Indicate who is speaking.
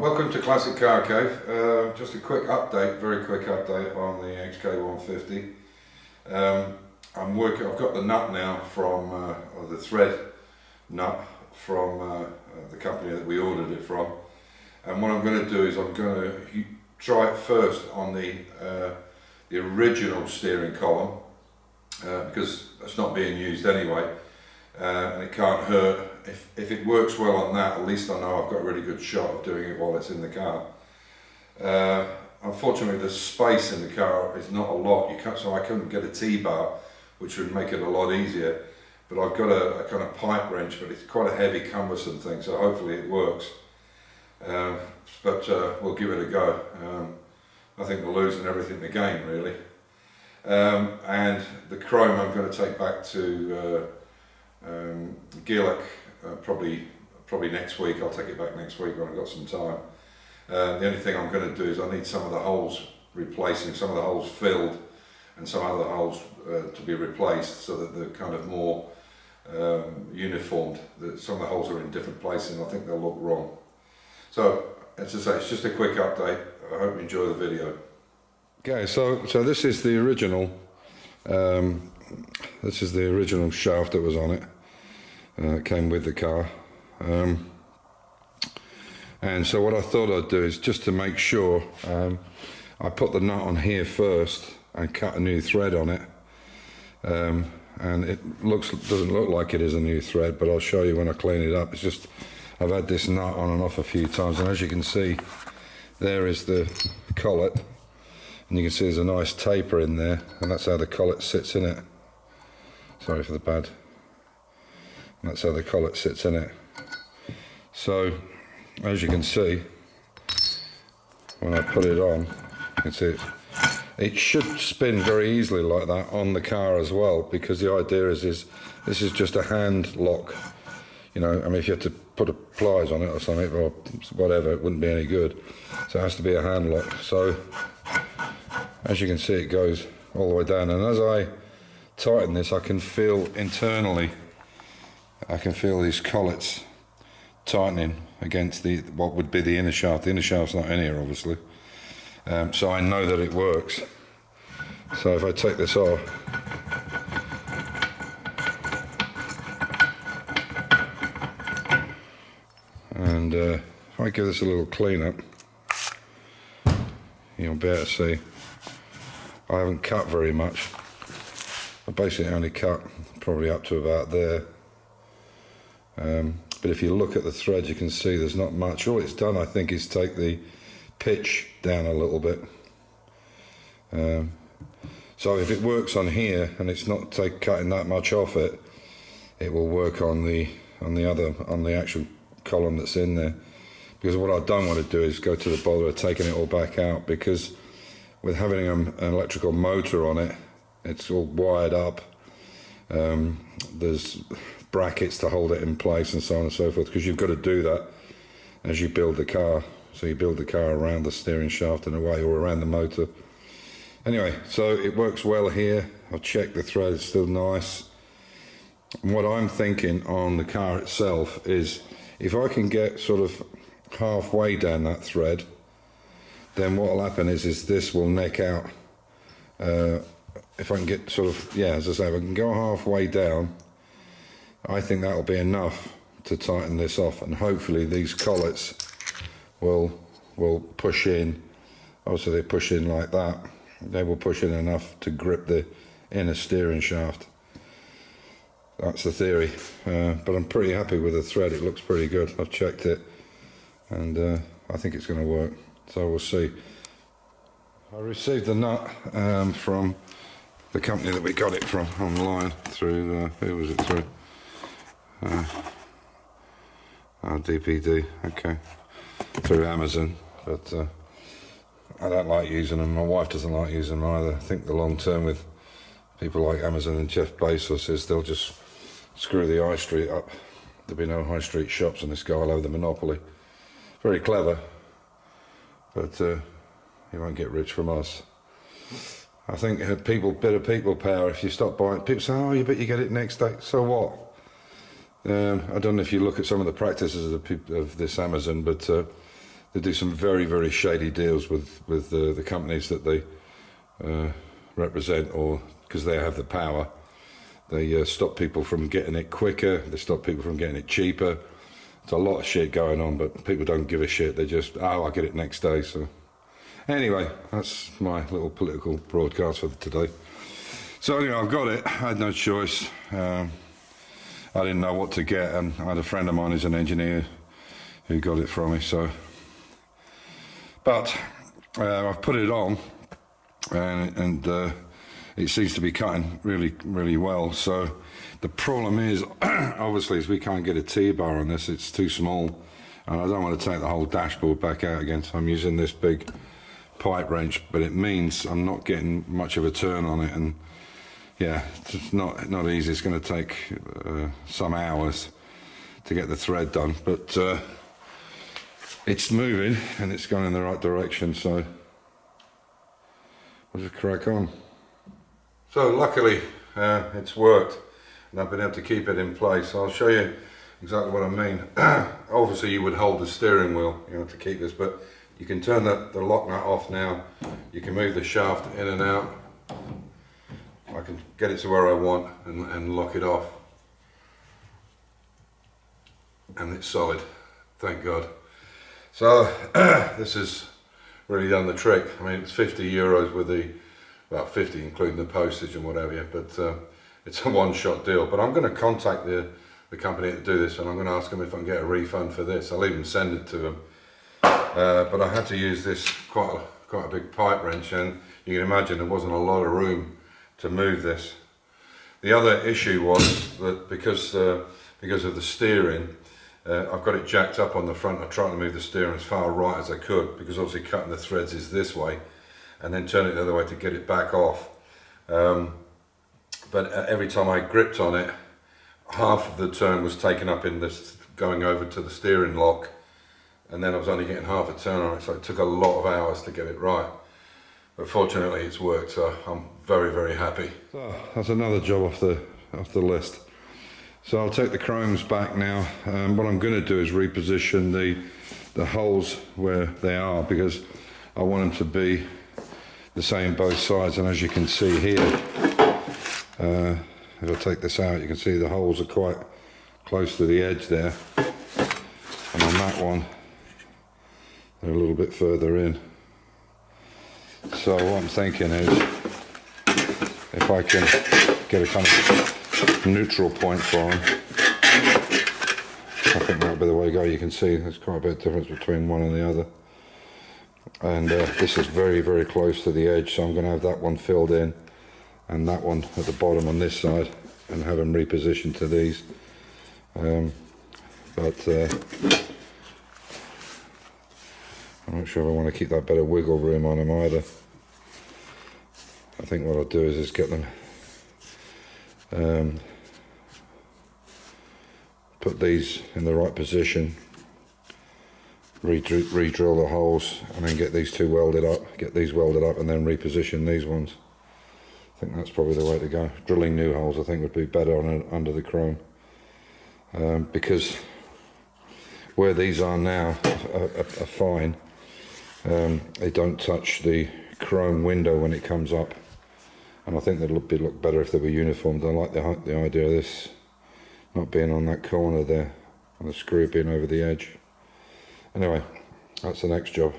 Speaker 1: Welcome to Classic Car Cave. Just a quick update, very quick update on the XK150. I've got the nut now from, or the thread nut from the company that we ordered it from. And what I'm going to do is I'm going to try it first on the original steering column because it's not being used anyway, and it can't hurt. If it works well on that, at least I know I've got a really good shot of doing it while it's in the car. Unfortunately, the space in the car is not a lot. So I couldn't get a T-bar, which would make it a lot easier. But I've got a kind of pipe wrench, but it's quite a heavy, cumbersome thing. So hopefully it works. But we'll give it a go. Nothing to lose and everything to gain, really. And the chrome I'm going to take back to Gillick. Probably next week. I'll take it back next week when I've got some time. The only thing I'm going to do is I need some of the holes replacing, some of the holes filled and some other holes to be replaced so that they're kind of more uniformed. Some of the holes are in different places and I think they'll look wrong. So as I say, it's just a quick update. I hope you enjoy the video. Okay, so this is the original shaft that was on it. It came with the car, and so what I thought I'd do is just to make sure, I put the nut on here first and cut a new thread on it, and it doesn't look like it is a new thread, but I'll show you when I clean it up. It's just I've had this nut on and off a few times, and as you can see, there is the collet, and you can see there's a nice taper in there, and that's how the collet sits in it. Sorry for the bad. That's how the collet sits in it. So, as you can see, when I put it on, you can see it should spin very easily like that on the car as well, because the idea is this is just a hand lock. You know, I mean, if you had to put a pliers on it or something, or whatever, it wouldn't be any good. So it has to be a hand lock. So, as you can see, it goes all the way down. And as I tighten this, I can feel internally, I can feel these collets tightening against what would be the inner shaft. The inner shaft's not in here, obviously. So I know that it works. So if I take this off, and if I give this a little clean up, you'll be able to see I haven't cut very much. I basically only cut probably up to about there. But if you look at the thread, you can see there's not much. All it's done, I think, is take the pitch down a little bit. So if it works on here and it's not cutting that much off it, it will work on the actual column that's in there. Because what I don't want to do is go to the bother of taking it all back out, because with having an electrical motor on it, it's all wired up. There's brackets to hold it in place and so on and so forth, because you've got to do that as you build the car. So you build the car around the steering shaft in a way, or around the motor. Anyway, so it works well here. I've checked the thread, it's still nice. And what I'm thinking on the car itself is, if I can get sort of halfway down that thread, then what will happen is this will neck out. If I can get sort of, yeah, as I say, if I can go halfway down, I think that'll be enough to tighten this off, and hopefully these collets will push in. Obviously they push in like that. They will push in enough to grip the inner steering shaft. That's the theory. But I'm pretty happy with the thread. It looks pretty good. I've checked it, and I think it's going to work. So we'll see. I received the nut from the company that we got it from online, through, who was it through? DPD, okay, through Amazon, but I don't like using them. My wife doesn't like using them either. I think the long term with people like Amazon and Jeff Bezos is they'll just screw the high street up. There'll be no high street shops, and this guy will have the monopoly. Very clever, but he won't get rich from us. I think bit of people power. If you stop buying, people say, oh, you bet you get it next day. So what? I don't know if you look at some of the practices of this Amazon, but they do some very, very shady deals with the companies that they represent, or because they have the power. They stop people from getting it quicker, they stop people from getting it cheaper. There's a lot of shit going on, but people don't give a shit. They just, oh, I'll get it next day. So anyway, that's my little political broadcast for today. So anyway, I've got it. I had no choice. I didn't know what to get, and I had a friend of mine who's an engineer who got it from me. So, but I've put it on, and it seems to be cutting really, really well. So the problem is, obviously, is we can't get a T-bar on this. It's too small, and I don't want to take the whole dashboard back out again. So I'm using this big pipe wrench, but it means I'm not getting much of a turn on it, and yeah, it's not easy. It's going to take some hours to get the thread done, but it's moving and it's going in the right direction. So we'll just crack on. So luckily it's worked, and I've been able to keep it in place. I'll show you exactly what I mean. Obviously you would hold the steering wheel, to keep this, but you can turn the lock nut off now. You can move the shaft in and out. I can get it to where I want and lock it off. And it's solid, thank God. So this has really done the trick. I mean, it's 50 euros with the, about 50 including the postage and whatever, but it's a one-shot deal. But I'm going to contact the company that do this, and I'm going to ask them if I can get a refund for this. I'll even send it to them. But I had to use this quite a big pipe wrench, and you can imagine there wasn't a lot of room to move this. The other issue was that because of the steering, I've got it jacked up on the front. I tried to move the steering as far right as I could, because obviously cutting the threads is this way, and then turn it the other way to get it back off. But every time I gripped on it, half of the turn was taken up in this, going over to the steering lock, and then I was only getting half a turn on it, so it took a lot of hours to get it right. But fortunately it's worked, so I'm very, very happy. So that's another job off the list. So I'll take the chromes back now. What I'm going to do is reposition the holes where they are, because I want them to be the same both sides. And as you can see here, if I take this out, you can see the holes are quite close to the edge there, and on that one they're a little bit further in. So what I'm thinking is, if I can get a kind of neutral point for them, I think that'll be the way to go. You can see there's quite a bit of difference between one and the other, and this is very, very close to the edge, so I'm going to have that one filled in and that one at the bottom on this side, and have them repositioned to these. I'm not sure if I want to keep that bit of wiggle room on them either. I think what I'll do is get them, put these in the right position, re-drill the holes, and then get these two welded up, get these welded up, and then reposition these ones. I think that's probably the way to go. Drilling new holes, I think, would be better under the chrome, because where these are now are fine. They don't touch the chrome window when it comes up, and I think they'd look better if they were uniformed. I like the idea of this not being on that corner there, and the screw being over the edge. Anyway, that's the next job.